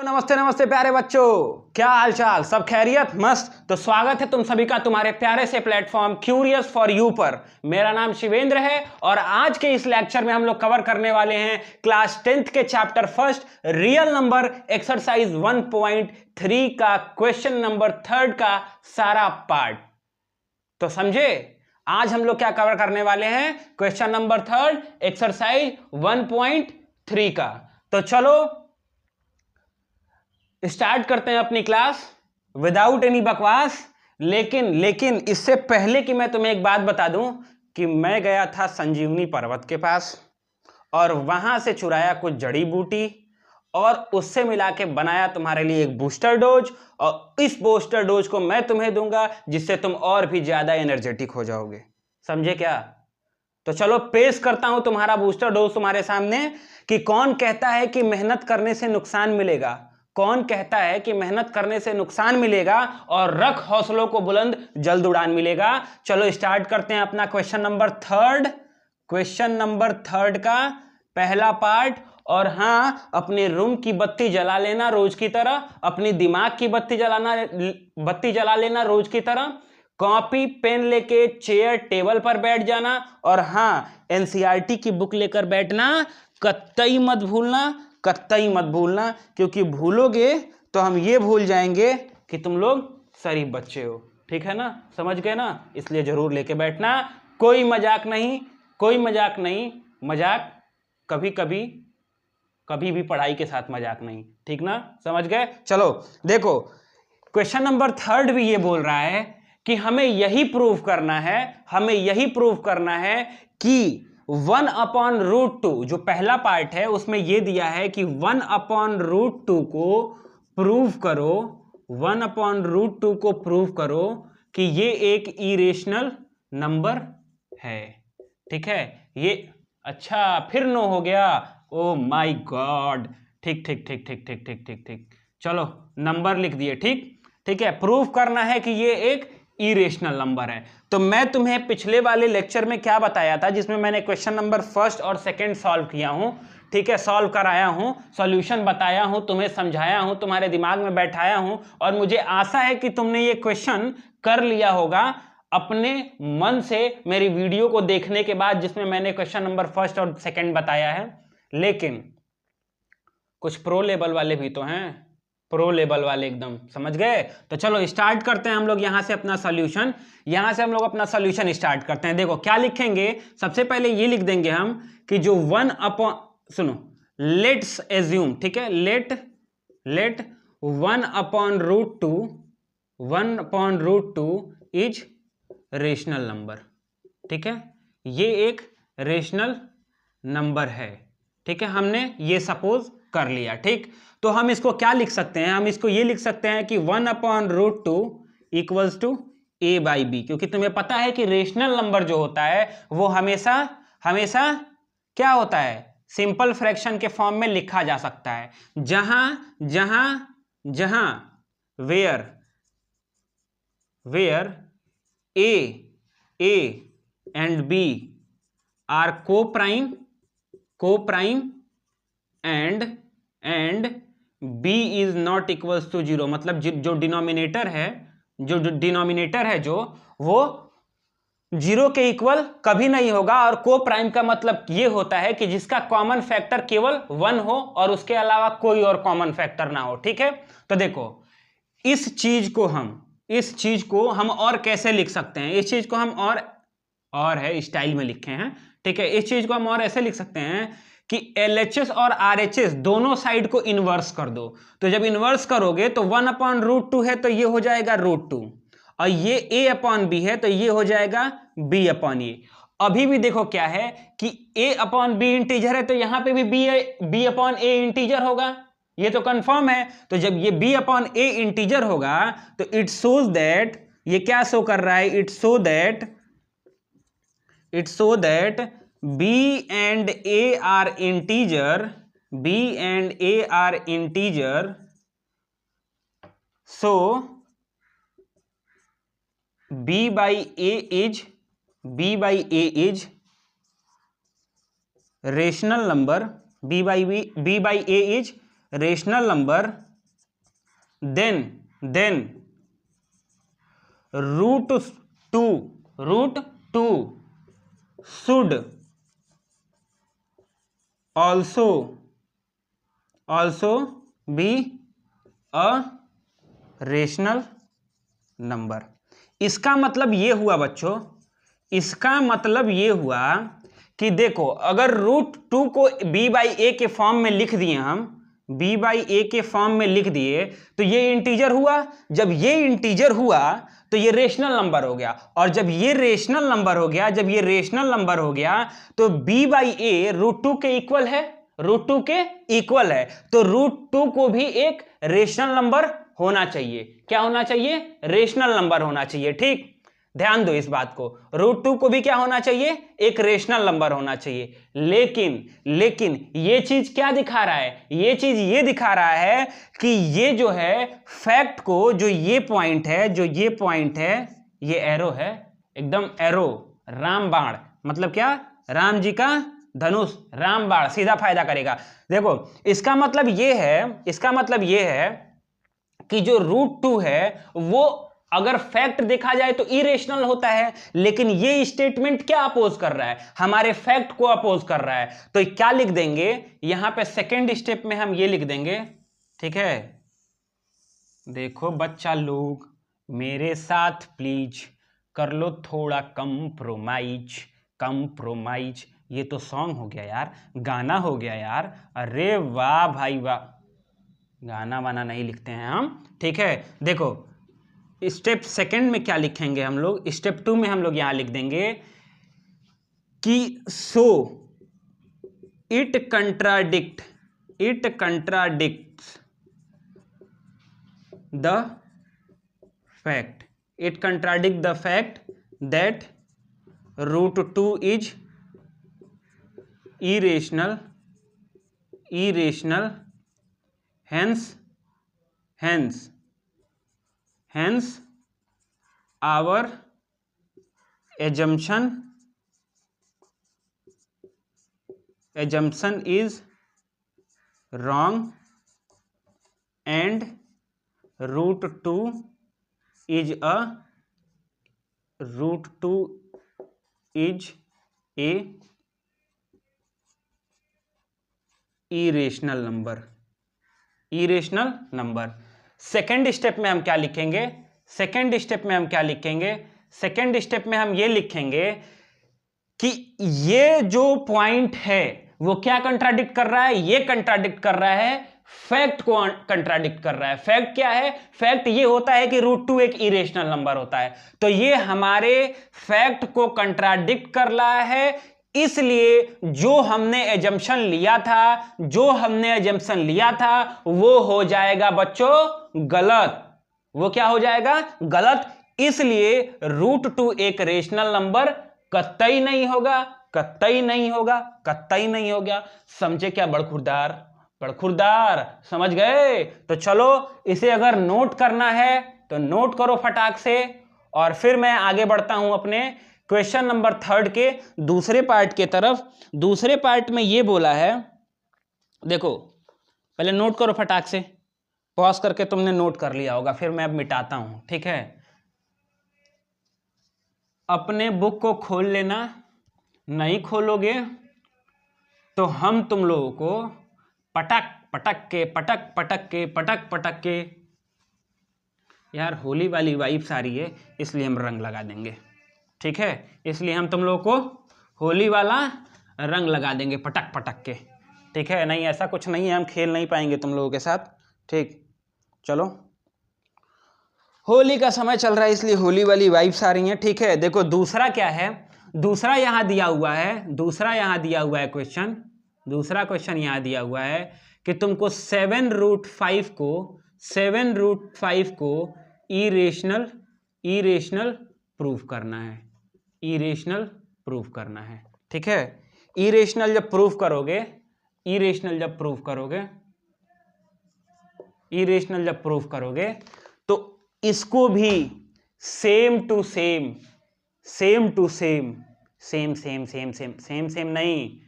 नमस्ते नमस्ते प्यारे बच्चों, क्या हाल चाल? सब खैरियत? मस्त। तो स्वागत है तुम सभी का तुम्हारे प्यारे से प्लेटफॉर्म क्यूरियस फॉर यू पर। मेरा नाम शिवेंद्र है और आज के इस लेक्चर में हम लोग कवर करने वाले हैं क्लास 10th के chapter first real number exercise 1.3 का क्वेश्चन नंबर 3 का सारा पार्ट। तो समझे, आज हम लोग क्या कवर करने वाले हैं? क्वेश्चन नंबर 3 एक्सरसाइज 1.3 का। तो चलो स्टार्ट करते हैं अपनी क्लास विदाउट एनी बकवास। लेकिन इससे पहले कि मैं तुम्हें एक बात बता दूं कि मैं गया था संजीवनी पर्वत के पास और वहां से चुराया कुछ जड़ी बूटी और उससे मिला के बनाया तुम्हारे लिए एक बूस्टर डोज, और इस बूस्टर डोज को मैं तुम्हें दूंगा जिससे तुम और भी ज्यादा एनर्जेटिक हो जाओगे। समझे क्या? तो चलो पेश करता हूं तुम्हारा बूस्टर डोज तुम्हारे सामने कि कौन कहता है कि मेहनत करने से नुकसान मिलेगा, कौन कहता है कि मेहनत करने से नुकसान मिलेगा और रख हौसलों को बुलंद जल्द उड़ान मिलेगा। चलो स्टार्ट करते हैं अपना क्वेश्चन नंबर 3 का पहला पार्ट। और हाँ, अपने रूम की बत्ती जला लेना रोज की तरह, अपनी दिमाग की बत्ती जला लेना रोज की तरह। कॉपी पेन लेके चेयर टेबल पर बैठ जाना, और हाँ, एनसीईआरटी की बुक लेकर बैठना। कतई मत भूलना, क्योंकि भूलोगे तो हम ये भूल जाएंगे कि तुम लोग शरीफ बच्चे हो। ठीक है ना? समझ गए ना? इसलिए जरूर लेके बैठना। कोई मजाक नहीं, मजाक कभी भी पढ़ाई के साथ मजाक नहीं। ठीक ना? समझ गए? चलो देखो, क्वेश्चन नंबर 3 भी ये बोल रहा है कि हमें यही प्रूव करना है कि 1/√2 जो पहला पार्ट है उसमें यह दिया है कि 1/√2 को प्रूव करो, 1/√2 को प्रूव करो कि ये एक इरेशनल नंबर है। ठीक है? ये अच्छा फिर नो हो गया। Oh my God. ठीक। चलो नंबर लिख दिए। ठीक है, प्रूव करना है कि ये एक इरेशनल नंबर है। तो मैं तुम्हें पिछले वाले लेक्चर में क्या बताया था, जिसमें मैंने क्वेश्चन नंबर 1 और 2 सॉल्व किया हूं। ठीक है, सॉल्व कराया हूं, सॉल्यूशन बताया हूं, तुम्हें समझाया हूं, तुम्हारे दिमाग में बैठाया हूं, और मुझे आशा है कि तुमने ये क्वेश्चन कर लिया होगा अपने मन से मेरी वीडियो को देखने के बाद, जिसमें मैंने क्वेश्चन नंबर 1 और 2 बताया है। लेकिन कुछ प्रो लेवल वाले भी तो हैं, प्रो लेवल वाले एकदम। समझ गए? तो चलो स्टार्ट करते हैं हम लोग यहां से अपना सॉल्यूशन स्टार्ट करते हैं। देखो क्या लिखेंगे, सबसे पहले ये लिख देंगे हम कि जो लेट्स एज्यूम, ठीक है, लेट 1/√2 इज रेशनल नंबर। ठीक है, ये एक रेशनल नंबर है। ठीक है, हमने ये सपोज कर लिया। ठीक, तो हम इसको क्या लिख सकते हैं? हम इसको ये लिख सकते हैं कि 1/√2 इक्वल्स टू a/b, क्योंकि तुम्हें पता है कि रेशनल नंबर जो होता है वो हमेशा क्या होता है? सिंपल फ्रैक्शन के फॉर्म में लिखा जा सकता है, जहां where a and b are co-prime and b is not equals to 0। मतलब जो डिनोमिनेटर है जो वो 0 के इक्वल कभी नहीं होगा। और को प्राइम का मतलब ये होता है कि जिसका कॉमन फैक्टर केवल 1 हो और उसके अलावा कोई और कॉमन फैक्टर ना हो। ठीक है, तो देखो इस चीज को हम और कैसे लिख सकते हैं? इस चीज को हम और है स्टाइल में लिखे हैं। ठीक है, इस चीज को हम और ऐसे लिख सकते हैं कि LHS और RHS दोनों साइड को इन्वर्स कर दो। तो जब इन्वर्स करोगे तो 1/√2 है तो ये हो जाएगा √2, और ये a/b है तो ये हो जाएगा b/a। अभी भी देखो क्या है कि a/b इंटीजर है तो यहां पे भी b/a इंटीजर होगा, ये तो कंफर्म है। तो जब ये b/a इंटीजर होगा तो इट शोज दैट, ये क्या शो कर रहा है? It show that b and a are integer, so b/a is rational number, b/a is rational number then root 2 should also be a rational number. इसका मतलब ये हुआ बच्चों, इसका मतलब ये हुआ कि देखो अगर √2 को b/a के फॉर्म में लिख दिए, हम b/a के फॉर्म में लिख दिए तो ये इंटीजर हुआ। जब ये इंटीजर हुआ तो ये रेशनल नंबर हो गया, और जब ये रेशनल नंबर हो गया, जब ये रेशनल नंबर हो गया तो b/a √2 के इक्वल है, √2 के इक्वल है, तो √2 को भी एक रेशनल नंबर होना चाहिए। क्या होना चाहिए? रेशनल नंबर होना चाहिए। ठीक, ध्यान दो इस बात को, √2 को भी क्या होना चाहिए? एक रेशनल नंबर होना चाहिए। लेकिन ये चीज क्या दिखा रहा है? ये चीज ये दिखा रहा है कि ये जो है फैक्ट को, जो ये पॉइंट है, जो ये पॉइंट है, ये एरो है, एकदम एरो, रामबाण, मतलब क्या? राम जी का धनुष, रामबाण सीधा फायदा करेगा। देखो इसका मतलब ये है, इसका मतलब ये है कि जो √2 है वो अगर फैक्ट देखा जाए तो इरेशनल होता है, लेकिन ये स्टेटमेंट क्या अपोज कर रहा है? हमारे फैक्ट को अपोज कर रहा है। तो क्या लिख देंगे यहां पे? सेकेंड स्टेप में हम ये लिख देंगे, ठीक है? देखो बच्चा लोग मेरे साथ प्लीज कर लो थोड़ा कंप्रोमाइज। ये तो सॉन्ग हो गया यार, गाना हो गया यार। अरे वाह भाई वाह, गाना वाना नहीं लिखते हैं हम, ठीक है? देखो स्टेप सेकंड में क्या लिखेंगे हम लोग? स्टेप 2 में हम लोग यहां लिख देंगे कि so it contradicts the fact that √2 is irrational, hence our assumption is wrong and √2 is a irrational number. Second step में हम क्या लिखेंगे? सेकेंड स्टेप में हम ये लिखेंगे कि ये जो पॉइंट है वो क्या कंट्राडिक्ट कर रहा है? ये कंट्राडिक्ट कर रहा है फैक्ट को, कंट्राडिक्ट कर रहा है। फैक्ट क्या है? फैक्ट ये होता है कि √2 एक इरेशनल नंबर होता है, तो ये हमारे फैक्ट को कंट्राडिक्ट कर रहा है। इसलिए जो हमने एजम्पशन लिया था वो हो जाएगा बच्चों गलत। वो क्या हो जाएगा? गलत। इसलिए √2 एक रेशनल नंबर कतई नहीं होगा। समझे क्या बड़खुरदार? समझ गए? तो चलो इसे अगर नोट करना है तो नोट करो फटाक से, और फिर मैं आगे बढ़ता हूं अपने क्वेश्चन नंबर 3 के दूसरे पार्ट के तरफ। दूसरे पार्ट में ये बोला है, देखो पहले नोट करो फटाक से, पॉज करके तुमने नोट कर लिया होगा, फिर मैं अब मिटाता हूं, ठीक है? अपने बुक को खोल लेना, नहीं खोलोगे तो हम तुम लोगों को पटक पटक के यार होली वाली वाइब्स आ रही है, इसलिए हम रंग लगा देंगे, ठीक है? इसलिए हम तुम लोगों को होली वाला रंग लगा देंगे पटक के, ठीक है? नहीं ऐसा कुछ नहीं है, हम खेल नहीं पाएंगे तुम लोगों के साथ, ठीक? चलो होली का समय चल रहा है इसलिए होली वाली वाइब्स आ रही हैं, ठीक है? देखो दूसरा क्या है, दूसरा यहाँ दिया हुआ है क्वेश्चन। दूसरा क्वेश्चन यहाँ दिया हुआ है कि तुमको 7√5 को इरेशनल प्रूफ करना है, ठीक है? इरेशनल जब प्रूफ करोगे तो इसको भी सेम टू सेम नहीं,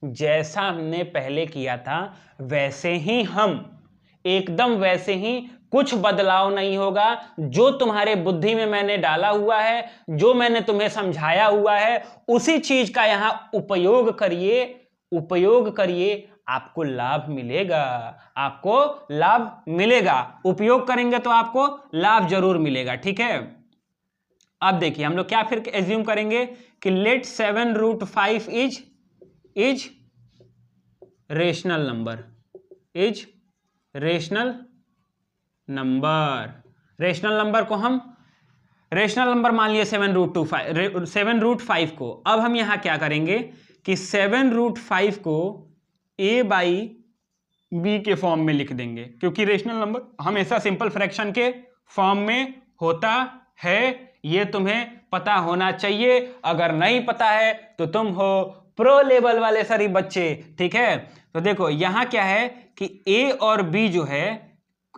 जैसा हमने पहले किया था वैसे ही हम एकदम वैसे ही कुछ बदलाव नहीं होगा। जो तुम्हारे बुद्धि में मैंने डाला हुआ है, जो मैंने तुम्हें समझाया हुआ है, उसी चीज का यहां उपयोग करिए, उपयोग करिए, आपको लाभ मिलेगा, आपको लाभ मिलेगा। उपयोग करेंगे तो आपको लाभ जरूर मिलेगा। ठीक है, अब देखिए हम लोग क्या फिर एज्यूम करेंगे कि let 7√5 is rational number, is rational number. Rational number को हम रेशनल नंबर मान लिया 7√5 को। अब हम यहां क्या करेंगे कि 7√5 को a बाई बी के फॉर्म में लिख देंगे, क्योंकि रेशनल नंबर हमेशा सिंपल फ्रैक्शन के फॉर्म में होता है। ये तुम्हें पता होना चाहिए, अगर नहीं पता है तो तुम हो प्रो लेवल वाले सारी बच्चे। ठीक है, तो देखो यहां क्या है कि a और b जो है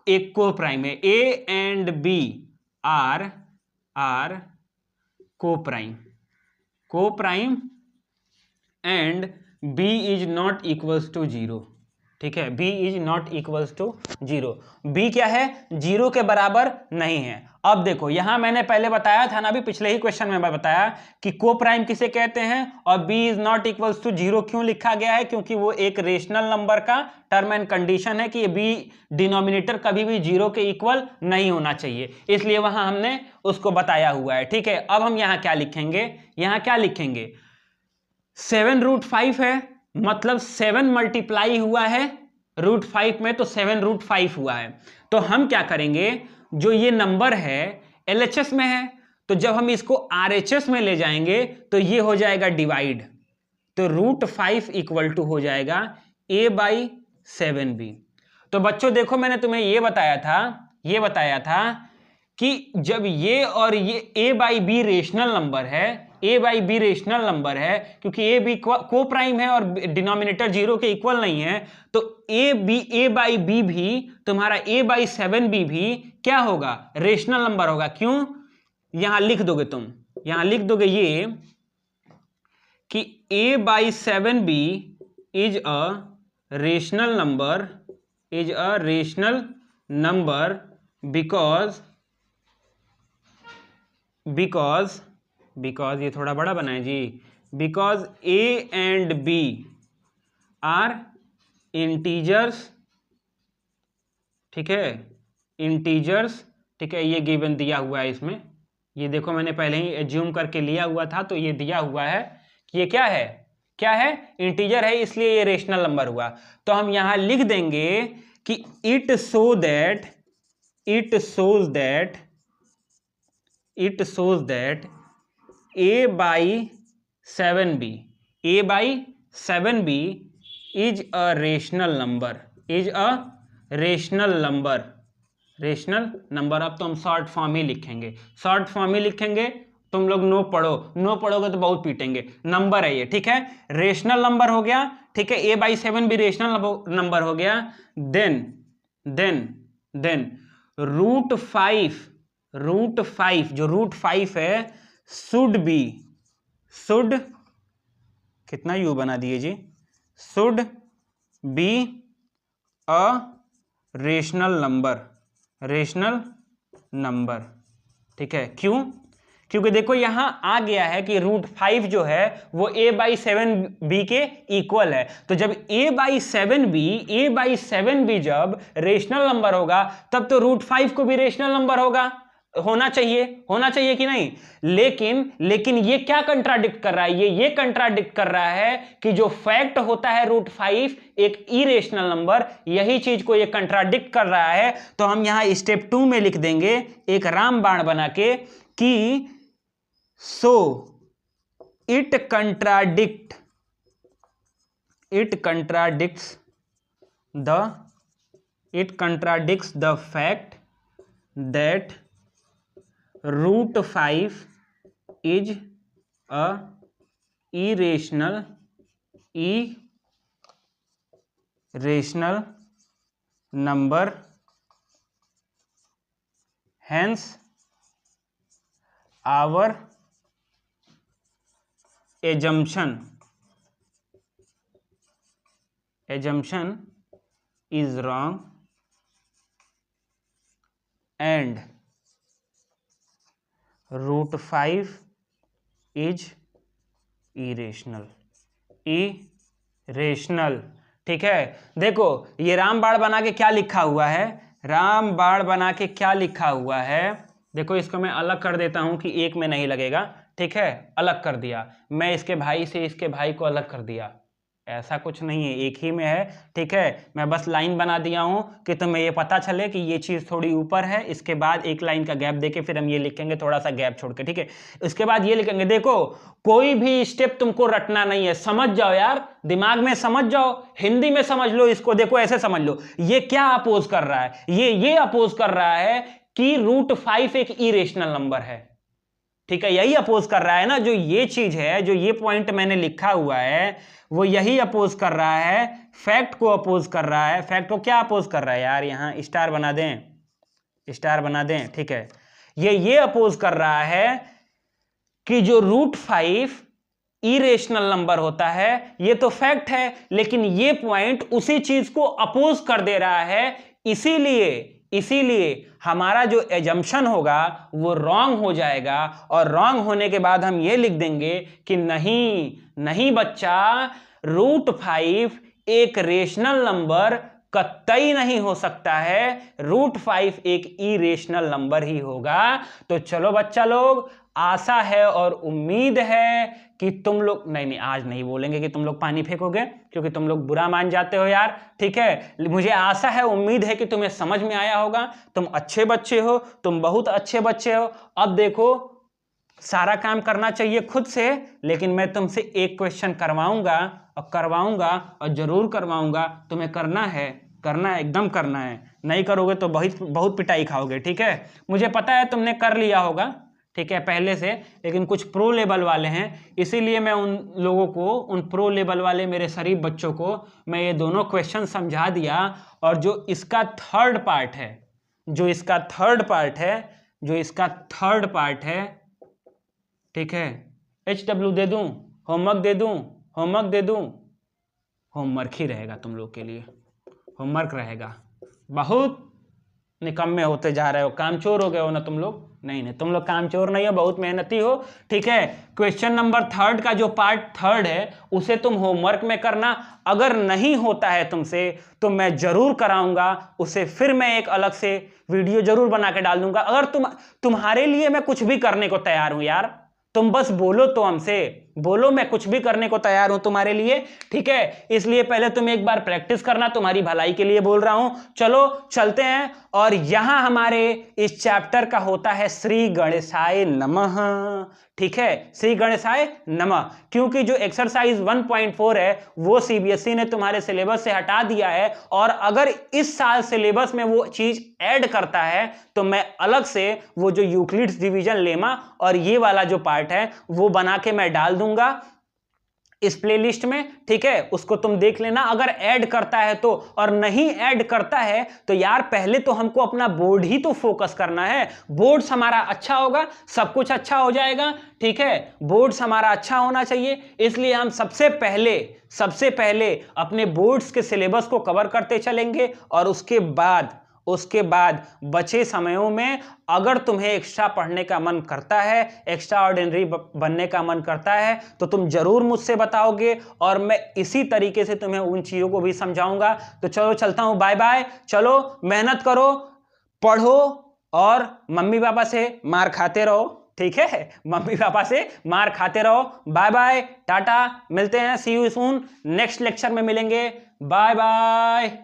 एक को प्राइम है, a and b are coprime and b is not equals to 0। ठीक है, b is not equals to 0, b क्या है, 0 के बराबर नहीं है। अब देखो यहां मैंने पहले बताया था ना, अभी पिछले ही क्वेश्चन में मैं बताया कि को प्राइम किसे कहते हैं और b is not equals to 0 क्यों लिखा गया है, क्योंकि वो एक रेशनल नंबर का टर्म एंड कंडीशन है कि b डिनोमिनेटर कभी भी 0 के इक्वल नहीं होना चाहिए, इसलिए वहां हमने उसको बताया हुआ है। ठीक है, अब हम यहां क्या लिखेंगे, यहां क्या लिखेंगे, 7√5 है, मतलब 7 मल्टीप्लाई हुआ है √5 में, तो 7√5 हुआ है। तो हम क्या करेंगे, जो ये नंबर है LHS में है, तो जब हम इसको RHS में ले जाएंगे तो ये हो जाएगा डिवाइड, तो √5 इक्वल टू हो जाएगा a बाई 7b। तो बच्चों देखो मैंने तुम्हें ये बताया था कि जब ये और ये a by B rational number है, a by B rational number है, क्योंकि a b को प्राइम है और डिनोमिनेटर 0 के इक्वल नहीं है, तो a बाई बी भी तुम्हारा a बाई 7b भी क्या होगा, रेशनल नंबर होगा। क्यों, यहां लिख दोगे तुम, यहां लिख दोगे ये कि a by 7b is a rational number, is a rational number because ये थोड़ा बड़ा बना है जी, because a and b are integers. ठीक है, इंटीजर्स। ठीक है, ये गिवन दिया हुआ है इसमें, ये देखो मैंने पहले ही एज्यूम करके लिया हुआ था, तो ये दिया हुआ है कि ये क्या है, क्या है, इंटीजर है, इसलिए ये रेशनल नंबर हुआ। तो हम यहां लिख देंगे कि it shows that a by 7b is a rational number. अब तो हम शॉर्ट फॉर्म ही लिखेंगे, तुम लोग नो पढ़ोगे तो बहुत पीटेंगे। नंबर है ये, ठीक है, रेशनल नंबर हो गया। ठीक है, a by 7b rational number हो गया। देन √5 जो √5 है शुड कितना यू बना दिए जी, should be a rational number. ठीक है, क्यों, क्योंकि देखो यहां आ गया है कि √5 जो है वो a बाई 7b के इक्वल है। तो जब a बाई 7b जब रेशनल नंबर होगा तब तो √5 को भी रेशनल नंबर होना चाहिए कि नहीं। लेकिन ये क्या कंट्राडिक्ट कर रहा है, ये कंट्राडिक्ट कर रहा है कि जो फैक्ट होता है √5 एक इरेशनल नंबर, यही चीज को ये कंट्राडिक्ट कर रहा है। तो हम यहां स्टेप 2 में लिख देंगे एक रामबाण बना के कि so it contradicts the fact that √5 is a irrational number, hence our assumption is wrong and √5 is irrational. Irrational, ठीक है। देखो ये रामबाण बना के क्या लिखा हुआ है, रामबाण बना के क्या लिखा हुआ है, देखो इसको मैं अलग कर देता हूं कि एक में नहीं लगेगा, ठीक है, अलग कर दिया मैं, इसके भाई से इसके भाई को अलग कर दिया, ऐसा कुछ नहीं है, एक ही में है, ठीक है। मैं बस लाइन बना दिया हूं कि तुम्हें ये पता चले कि ये चीज थोड़ी ऊपर है, इसके बाद एक लाइन का गैप देके फिर हम ये लिखेंगे थोड़ा सा गैप छोड़ के, ठीक है। इसके बाद ये लिखेंगे, देखो कोई भी स्टेप तुमको रटना नहीं है, समझ जाओ यार, दिमाग में समझ जाओ, हिंदी में समझ लो इसको, देखो ऐसे समझ लो, ये क्या अपोज कर रहा है, ये अपोज कर रहा है कि √5 एक इरेशनल नंबर है, ठीक है, यही अपोज कर रहा है ना, जो ये चीज है, जो ये पॉइंट मैंने लिखा हुआ है, वो यही अपोज कर रहा है, फैक्ट को अपोज कर रहा है। फैक्ट को क्या अपोज कर रहा है यार, यहां स्टार बना दें, स्टार बना दें, ठीक है। ये अपोज कर रहा है कि जो √5 इरेशनल नंबर होता है, ये तो फैक्ट है, लेकिन ये पॉइंट उसी चीज को अपोज कर दे रहा है, इसीलिए हमारा जो एजम्पशन होगा वो रॉन्ग हो जाएगा, और रॉन्ग होने के बाद हम ये लिख देंगे कि नहीं बच्चा, √5 एक रेशनल नंबर कतई नहीं हो सकता है, √5 एक इरेशनल नंबर ही होगा। तो चलो बच्चा लोग, आशा है और उम्मीद है कि तुम लोग, नहीं आज नहीं बोलेंगे कि तुम लोग पानी फेंकोगे, क्योंकि तुम लोग बुरा मान जाते हो यार, ठीक है। मुझे आशा है, उम्मीद है कि तुम्हें समझ में आया होगा, तुम अच्छे बच्चे हो, तुम बहुत अच्छे बच्चे हो। अब देखो, सारा काम करना चाहिए खुद से, लेकिन मैं तुमसे एक क्वेश्चन करवाऊंगा और जरूर करवाऊंगा, तुम्हें करना है, एकदम करना है, नहीं करोगे तो बहुत पिटाई खाओगे, ठीक है। मुझे पता है तुमने कर लिया होगा, ठीक है, पहले से, लेकिन कुछ प्रो लेवल वाले हैं, इसीलिए मैं उन लोगों को, उन प्रो लेवल वाले मेरे शरीफ बच्चों को मैं ये दोनों क्वेश्चन समझा दिया। और जो इसका थर्ड पार्ट है, ठीक है, HW दे दूं, होमवर्क दे दूं, होमवर्क ही रहेगा तुम लोग के लिए, होमवर्क रहेगा। बहुत निकम्मे होते जा रहे हो, कामचोर हो गए हो ना तुम लोग, नहीं तुम लोग कामचोर नहीं हो, बहुत मेहनती हो, ठीक है। क्वेश्चन नंबर 3 का जो पार्ट 3 है उसे तुम होमवर्क में करना, अगर नहीं होता है तुमसे तो मैं जरूर कराऊंगा उसे, फिर मैं एक अलग से वीडियो जरूर बना के डाल दूंगा। अगर तुम्हारे लिए मैं कुछ भी करने को तैयार हूं यार, तुम बस बोलो तो हमसे, बोलो, मैं कुछ भी करने को तैयार हूं तुम्हारे लिए, ठीक है। इसलिए पहले तुम एक बार प्रैक्टिस करना, तुम्हारी भलाई के लिए बोल रहा हूं। चलो चलते हैं, और यहां हमारे इस चैप्टर का होता है श्री गणेशाय नमः, ठीक है, श्री गणेशाय नमः। क्योंकि जो एक्सरसाइज 1.4 है वो सीबीएसई ने तुम्हारे सिलेबस से हटा दिया है, और अगर इस साल सिलेबस में वो चीज ऐड करता है तो मैं अलग से वो जो यूक्लिड्स डिवीजन लेमा और ये वाला जो पार्ट है वो बना के मैं डाल दूंगा इस प्लेलिस्ट में, ठीक है, उसको तुम देख लेना अगर ऐड करता है तो। और नहीं ऐड करता है तो यार पहले तो हमको अपना बोर्ड ही तो फोकस करना है, बोर्ड्स हमारा अच्छा होगा सब कुछ अच्छा हो जाएगा, ठीक है, बोर्ड्स हमारा अच्छा होना चाहिए। इसलिए हम सबसे पहले अपने बोर्ड्स के सिलेबस को कवर करते चलेंगे, और उसके बाद बचे समयों में अगर तुम्हें एक्स्ट्रा पढ़ने का मन करता है, एक्स्ट्रा ऑर्डिनरी बनने का मन करता है, तो तुम जरूर मुझसे बताओगे, और मैं इसी तरीके से तुम्हें उन चीज़ों को भी समझाऊंगा। तो चलो चलता हूं, बाय बाय। चलो मेहनत करो, पढ़ो, और मम्मी पापा से मार खाते रहो, ठीक है, मम्मी पापा से मार खाते रहो। बाय बाय, टाटा, मिलते हैं, सी यू सून, नेक्स्ट लेक्चर में मिलेंगे, बाय बाय।